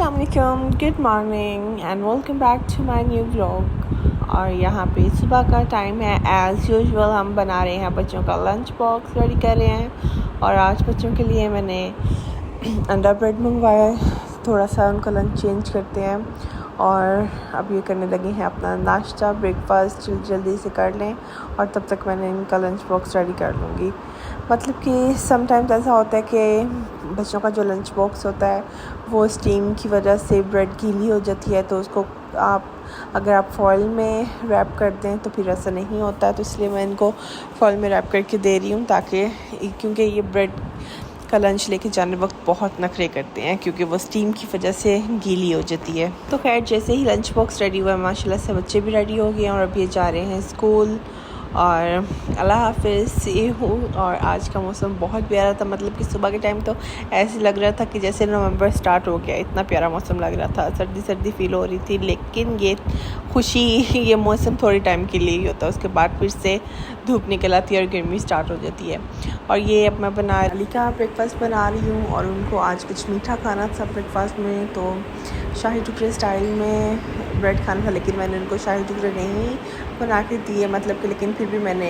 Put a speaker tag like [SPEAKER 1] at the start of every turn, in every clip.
[SPEAKER 1] अस्सलाम वालेकुम, good morning and welcome back to my new vlog. और यहाँ पे सुबह का टाइम है। एज़ यूजुअल हम बना रहे हैं बच्चों का लंच बॉक्स रेडी कर रहे हैं। और आज बच्चों के लिए मैंने अंडा ब्रेड मंगवाया है। थोड़ा सा उनका लंच चेंज करते हैं और अब ये करने लगे हैं अपना नाश्ता ब्रेकफास्ट जल्दी से कर लें और तब तक मैंने इनका लंच बॉक्स रेडी कर लूँगी। मतलब कि समटाइम्स ऐसा होता है कि बच्चों का जो लंच बॉक्स होता है वो स्टीम की वजह से ब्रेड गीली हो जाती है, तो उसको अगर आप फॉइल में रैप कर दें तो फिर ऐसा नहीं होता है। तो इसलिए मैं इनको फॉइल में रैप करके दे रही हूँ, ताकि क्योंकि ये ब्रेड का लंच लेके जाने वक्त बहुत नखरे करते हैं क्योंकि वो स्टीम की वजह से गीली हो जाती है। तो खैर जैसे ही लंच बॉक्स रेडी हुआ माशाल्लाह से बच्चे भी रेडी हो गए हैं और अब ये जा रहे हैं स्कूल। और अल्लाह हाफ़िज़ ये हूँ। और आज का मौसम बहुत प्यारा था, मतलब कि सुबह के टाइम तो ऐसे लग रहा था कि जैसे नवंबर स्टार्ट हो गया, इतना प्यारा मौसम लग रहा था। सर्दी सर्दी फील हो रही थी, लेकिन ये खुशी ये मौसम थोड़ी टाइम के लिए ही होता है, उसके बाद फिर से धूप निकल आती है और गर्मी स्टार्ट हो जाती है। और ये अब मैं बना अली का ब्रेकफास्ट बना रही हूँ और उनको आज कुछ मीठा खाना था ब्रेकफास्ट में, तो शाही टुकड़े स्टाइल में ब्रेड खाना था, लेकिन मैंने उनको शाही टुकड़े नहीं बना के दिए, मतलब कि लेकिन फिर भी मैंने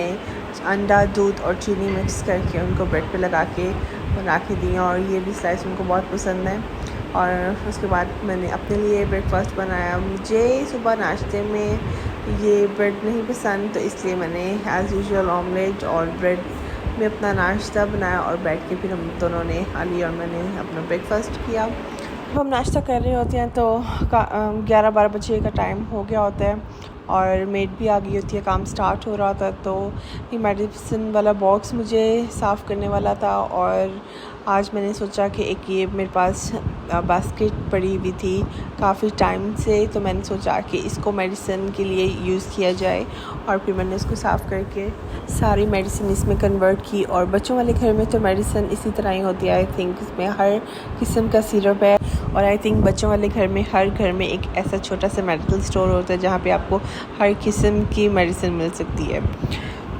[SPEAKER 1] अंडा दूध और चीनी मिक्स करके उनको ब्रेड पे लगा के बना के दिए और ये भी स्लाइस उनको बहुत पसंद है। और उसके बाद मैंने अपने लिए ब्रेकफास्ट बनाया। मुझे सुबह नाश्ते में ये ब्रेड नहीं पसंद, तो इसलिए मैंने एज़ यूजुअल ऑमलेट और ब्रेड में अपना नाश्ता बनाया और बैठ के फिर हम दोनों ने अली और मैंने अपना ब्रेकफास्ट किया। जब हम नाश्ता कर रहे होते हैं तो 11-12 बजे का टाइम हो गया होता है और मेड भी आ गई होती है, काम स्टार्ट हो रहा था। तो ये मेडिसिन वाला बॉक्स मुझे साफ़ करने वाला था और आज मैंने सोचा कि एक ये मेरे पास बास्केट पड़ी हुई थी काफ़ी टाइम से, तो मैंने सोचा कि इसको मेडिसिन के लिए यूज़ किया जाए और फिर मैंने इसको साफ़ करके सारी मेडिसिन इसमें कन्वर्ट की। और बच्चों वाले घर में तो मेडिसिन इसी तरह ही होती है। आई थिंक इसमें हर किस्म का सिरप है और आई थिंक बच्चों वाले घर में हर घर में एक ऐसा छोटा सा मेडिकल स्टोर होता है जहाँ पे आपको हर किस्म की मेडिसिन मिल सकती है।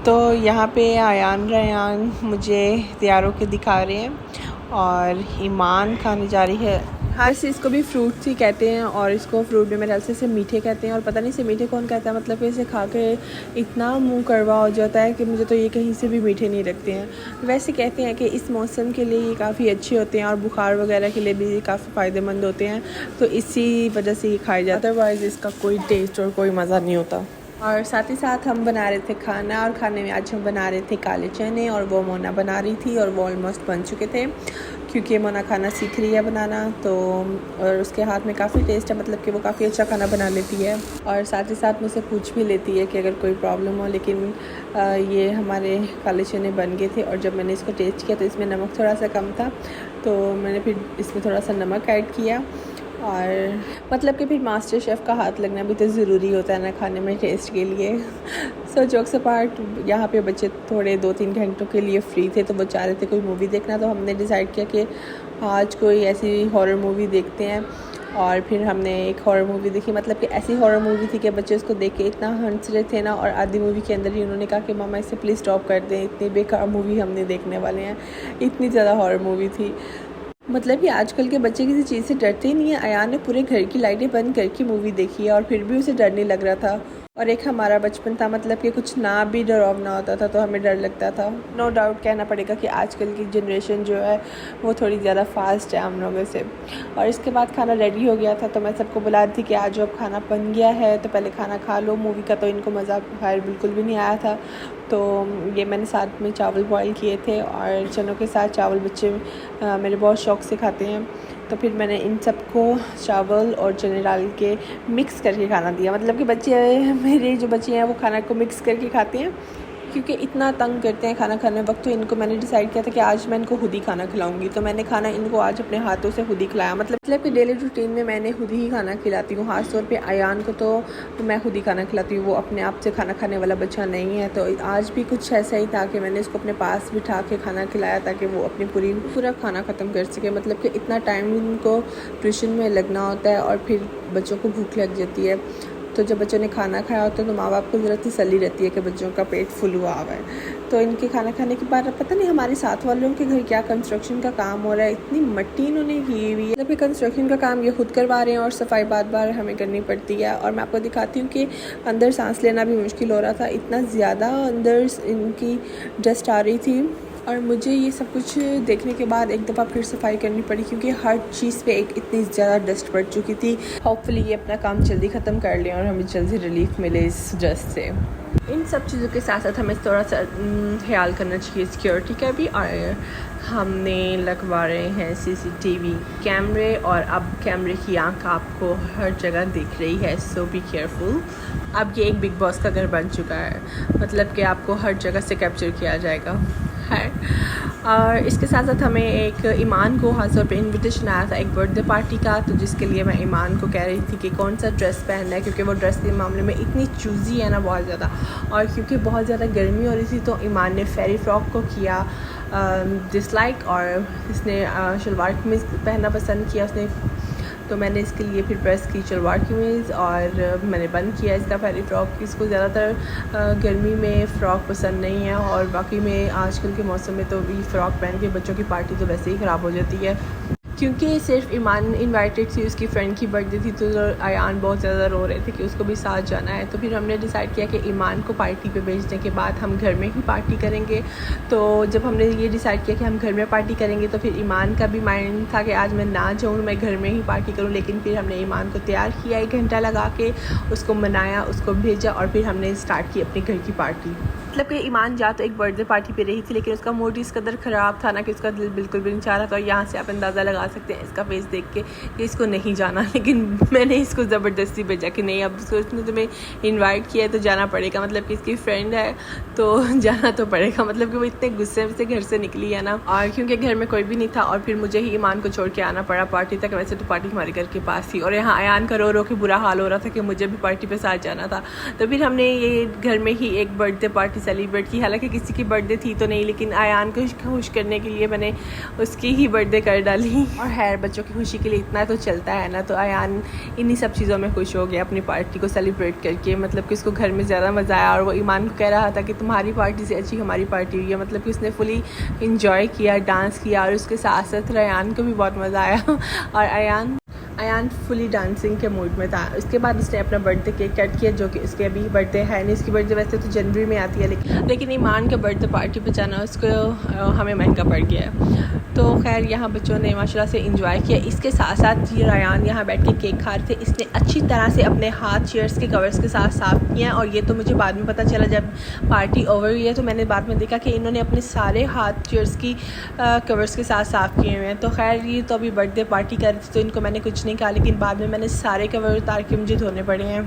[SPEAKER 1] तो यहाँ पे आयान रयान मुझे तैयार होके दिखा रहे हैं और ईमान खाने जा रही है। हाँ से इसको भी फ्रूट ही कहते हैं और इसको फ्रूट में मेरे से मीठे कहते हैं और पता नहीं से मीठे कौन कहता है, मतलब कि इसे खा के इतना मुंह कड़वा हो जाता है कि मुझे तो ये कहीं से भी मीठे नहीं लगते हैं। वैसे कहते हैं कि इस मौसम के लिए ये काफ़ी अच्छे होते हैं और बुखार वगैरह के लिए भी काफ़ी फ़ायदेमंद होते हैं, तो इसी वजह से ये खाए जाते हैं, अदरवाइज़ इसका कोई टेस्ट और कोई मज़ा नहीं होता। और साथ ही साथ हम बना रहे थे खाना और खाने में आज हम बना रहे थे काले चने और वो मोना बना रही थी और वो ऑलमोस्ट बन चुके थे क्योंकि मोना खाना सीख रही है बनाना, तो और उसके हाथ में काफ़ी टेस्ट है, मतलब कि वो काफ़ी अच्छा खाना बना लेती है और साथ ही साथ मुझसे पूछ भी लेती है कि अगर कोई प्रॉब्लम हो। लेकिन ये हमारे काले चने बन गए थे और जब मैंने इसको टेस्ट किया तो इसमें नमक थोड़ा सा कम था, तो मैंने फिर इसमें थोड़ा सा नमक ऐड किया। और मतलब कि फिर मास्टर शेफ़ का हाथ लगना भी तो ज़रूरी होता है ना खाने में टेस्ट के लिए। सो जोक्स अपार्ट, यहाँ पे बच्चे थोड़े 2-3 घंटों के लिए फ्री थे तो वो चाह रहे थे कोई मूवी देखना, तो हमने डिसाइड किया कि आज कोई ऐसी हॉरर मूवी देखते हैं। और फिर हमने एक हॉरर मूवी देखी, मतलब कि ऐसी हॉरर मूवी थी कि बच्चे उसको देख के इतना हंस रहे थे ना, और आधी मूवी के अंदर ही उन्होंने कहा कि मामा इसे प्लीज़ स्टॉप कर दें, इतनी बेकार मूवी हम नहीं देखने वाले हैं। इतनी ज़्यादा हॉरर मूवी थी, मतलब कि आजकल के बच्चे किसी चीज़ से डरते ही नहीं है। अयान ने पूरे घर की लाइटें बंद करके मूवी देखी है और फिर भी उसे डर नहीं लग रहा था। और एक हमारा बचपन था, मतलब कि कुछ ना भी डरावना होता था तो हमें डर लगता था। नो डाउट कहना पड़ेगा कि आजकल की जनरेशन जो है वो थोड़ी ज़्यादा फास्ट है हम लोगों से। और इसके बाद खाना रेडी हो गया था तो मैं सबको बुला रही थी कि आज अब खाना बन गया है तो पहले खाना खा लो। मूवी का तो इनको मज़ा खैर बिल्कुल भी नहीं आया था, तो ये मैंने साथ में चावल बॉईल किए थे और चनों के साथ चावल बच्चे मेरे बहुत शौक़ से खाते हैं, तो फिर मैंने इन सबको चावल और चने डाल के मिक्स करके खाना दिया। मतलब कि बच्चे मेरे जो बच्चे हैं वो खाना को मिक्स करके खाते हैं क्योंकि इतना तंग करते हैं खाना खाने वक्त, तो इनको मैंने डिसाइड किया था कि आज मैं इनको खुद ही खाना खिलाऊंगी। तो मैंने खाना इनको आज अपने हाथों से खुद ही खिलाया, मतलब कि डेली रूटीन में मैंने खुद ही खाना खिलाती हूँ। ख़ास तौर पे अयान को तो मैं खुद ही खाना खिलाती हूँ, वो अपने आप से खाना खाने वाला बच्चा नहीं है। तो आज भी कुछ ऐसा ही था कि मैंने इसको अपने पास बिठा के खाना खिलाया ताकि वो अपनी पूरा खाना ख़त्म कर सके। मतलब कि इतना टाइम इनको ट्यूशन में लगना होता है और फिर बच्चों को भूख लग जाती है, तो जब बच्चों ने खाना खाया होता है तो माँ बाप को ज़रा तसल्ली रहती है कि बच्चों का पेट फुल हुआ हुआ है। तो इनके खाना खाने के बाद पता नहीं हमारे साथ वालों के घर क्या कंस्ट्रक्शन का काम हो रहा है, इतनी मिट्टी इन्होंने की हुई है। जब ये कंस्ट्रक्शन का काम ये खुद करवा रहे हैं और सफाई बार बार हमें करनी पड़ती है। और मैं आपको दिखाती हूँ कि अंदर सांस लेना भी मुश्किल हो रहा था, इतना ज़्यादा अंदर इनकी डस्ट आ रही थी। और मुझे ये सब कुछ देखने के बाद एक दफ़ा फिर सफाई करनी पड़ी, क्योंकि हर चीज़ पे एक इतनी ज़्यादा डस्ट पड़ चुकी थी। होपफुली ये अपना काम जल्दी ख़त्म कर लें और हमें जल्दी रिलीफ मिले इस डस्ट से। इन सब चीज़ों के साथ साथ हमें थोड़ा सा ख्याल करना चाहिए सिक्योरिटी का भी। और हमने लगवा रहे हैं CCTV कैमरे, और अब कैमरे की आंख आपको हर जगह दिख रही है, सो बी केयरफुल। अब ये एक बिग बॉस का घर बन चुका है, मतलब कि आपको हर जगह से कैप्चर किया जाएगा है। और इसके साथ साथ हमें एक ईमान को खास तौर पे इन्विटेशन आया था एक बर्थडे पार्टी का, तो जिसके लिए मैं ईमान को कह रही थी कि कौन सा ड्रेस पहनना है, क्योंकि वो ड्रेस के मामले में इतनी चूज़ी है ना बहुत ज़्यादा। और क्योंकि बहुत ज़्यादा गर्मी हो रही थी तो ईमान ने फेरी फ्रॉक को किया डिसलाइक, और इसने शलवार कमीज़ पहनना पसंद किया उसने। तो मैंने इसके लिए फिर प्रेस की शलवार कमीज़ और मैंने बंद किया इसका फेरी फ्रॉक। इसको ज़्यादातर गर्मी में फ़्रॉक पसंद नहीं है, और बाकी में आजकल के मौसम में तो भी फ़्रॉक पहन के बच्चों की पार्टी तो वैसे ही ख़राब हो जाती है। क्योंकि सिर्फ ईमान इनवाइटेड थी, उसकी फ्रेंड की बर्थडे थी, तो अयान बहुत ज़्यादा रो रहे थे कि उसको भी साथ जाना है। तो फिर हमने डिसाइड किया कि ईमान को पार्टी पे भेजने के बाद हम घर में ही पार्टी करेंगे। तो जब हमने ये डिसाइड किया कि हम घर में पार्टी करेंगे तो फिर ईमान का भी माइंड था कि आज मैं ना जाऊँ, मैं घर में ही पार्टी करूँ। लेकिन फिर हमने ईमान को तैयार किया, 1 घंटा लगा के उसको मनाया, उसको भेजा, और फिर हमने स्टार्ट की अपने घर की पार्टी। मतलब कि ईमान जा तो एक बर्थडे पार्टी पे रही थी, लेकिन उसका मूड इस कदर ख़राब था ना कि उसका दिल बिल्कुल भी नहीं चाह रहा था। और यहाँ से आप अंदाज़ा लगा सकते हैं इसका फेस देख के कि इसको नहीं जाना। लेकिन मैंने इसको ज़बरदस्ती भेजा कि नहीं, अब इसको इसने तुम्हें इनवाइट किया है तो जाना पड़ेगा, मतलब कि इसकी फ्रेंड है तो जाना तो पड़ेगा। मतलब कि वो इतने गुस्से से घर से निकली है ना, और क्योंकि घर में कोई भी नहीं था और फिर मुझे ही ईमान को छोड़ के आना पड़ा पार्टी तक। वैसे तो पार्टी हमारे घर के पास थी, और यहाँ अयान का रो रो के बुरा हाल हो रहा था कि मुझे भी पार्टी पे साथ जाना था। तो फिर हमने ये घर में ही एक बर्थडे पार्टी सेलिब्रेट की। हालांकि किसी की बर्थडे थी तो नहीं, लेकिन अयान को खुश करने के लिए मैंने उसकी ही बर्थडे कर डाली। और खैर बच्चों की खुशी के लिए इतना तो चलता है ना, तो अयान इन्हीं सब चीज़ों में खुश हो गया अपनी पार्टी को सेलिब्रेट करके। मतलब कि उसको घर में ज़्यादा मज़ा आया, और वो ईमान को कह रहा था कि तुम्हारी पार्टी से अच्छी हमारी पार्टी हुई है। मतलब कि उसने फुली इंजॉय किया, डांस किया, और उसके साथ साथ अयान को भी बहुत मज़ा आया। और अयान फुली डांसिंग के मूड में था। उसके बाद उसने अपना बर्थडे केक कट किया, जो कि उसके अभी बर्थडे है नहीं। इसकी बर्थडे वैसे तो जनवरी में आती है, लेकिन ईमान के बर्थडे पार्टी पे जाना उसको हमें महंगा पड़ गया है। तो खैर यहाँ बच्चों ने माशाल्लाह से इंजॉय किया। इसके साथ साथ ये अयान यहाँ बैठ के केक खा रहे थे। इसने अच्छी तरह से अपने हाथ चेयर्स के कवर्स के साथ साफ़ किए हैं, और ये तो मुझे बाद में पता चला जब पार्टी ओवर हुई है, तो मैंने बाद में देखा कि इन्होंने अपने सारे हाथ चेयर्स की कवर्स के साथ साफ़ किए हुए हैं। तो खैर ये तो अभी बर्थडे पार्टी कर रही थी तो इनको मैंने कुछ नहीं कहा, लेकिन बाद में मैंने सारे कवर उतार के मुझे धोने पड़े हैं।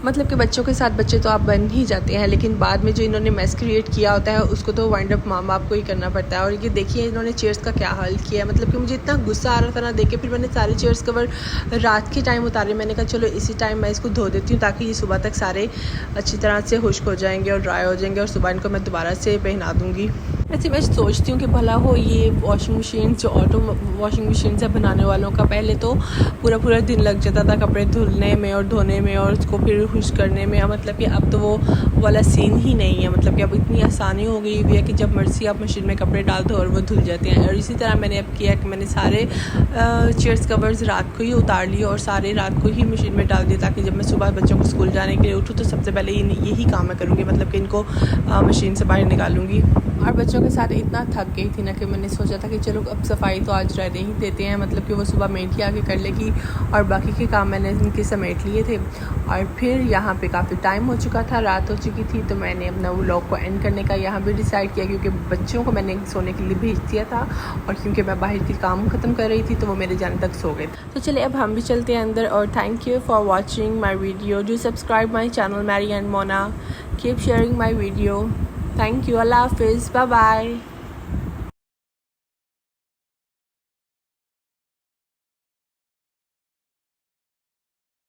[SPEAKER 1] मतलब कि बच्चों के साथ बच्चे तो आप बन ही जाते हैं, लेकिन बाद में जो इन्होंने मैस क्रिएट किया होता है उसको तो वाइंड अप माँ बाप को ही करना पड़ता है। और ये देखिए इन्होंने चेयर्स का क्या हाल किया है। मतलब कि मुझे इतना गुस्सा आ रहा था ना देख के, फिर मैंने सारे चेयर्स कवर रात के टाइम उतारे। मैंने कहा चलो इसी टाइम मैं इसको धो देती हूँ, ताकि ये सुबह तक सारे अच्छी तरह से खुश्क हो जाएंगे और ड्राई हो जाएंगे, और सुबह इनको मैं दोबारा से पहना दूँगी। वैसे मैं सोचती हूँ कि भला हो ये वॉशिंग मशीन जो ऑटो वॉशिंग मशीन से बनाने वालों का पहले तो पूरा दिन लग जाता था कपड़े धुलने में और धोने में और उसको फिर खुश करने में। मतलब कि अब तो वो वाला सीन ही नहीं है। मतलब कि अब इतनी आसानी हो गई हुई है कि जब मर्जी आप मशीन में कपड़े डाल दो और वो धुल जाते हैं। और इसी तरह मैंने अब किया कि मैंने सारे चेयर्स कवर्स रात को ही उतार लिए और सारे रात को ही मशीन में डाल दिए, ताकि जब मैं सुबह बच्चों को स्कूल जाने के लिए उठूँ तो सबसे पहले यही काम मैं करूँगी। मतलब कि इनको मशीन से बाहर निकालूँगी। और बच्चों के साथ इतना थक गई थी ना कि मैंने सोचा था कि चलो अब सफाई तो आज रहने ही देते हैं। मतलब कि वो सुबह मेट ही आके कर लेगी, और बाकी के काम मैंने इनके समेट लिए थे। और फिर यहाँ पे काफ़ी टाइम हो चुका था, रात हो चुकी थी, तो मैंने अपना व्लॉग को एंड करने का यहाँ भी डिसाइड किया, क्योंकि बच्चों को मैंने सोने के लिए भेज दिया था और क्योंकि मैं बाहर के काम ख़त्म कर रही थी तो वो मेरे जाने तक सो गए। तो चलिए अब हम भी चलते हैं अंदर। और thank you for watching my video. Do subscribe my channel Mary and Mona. Keep sharing my video. Thank you. Allah Hafiz. Bye bye.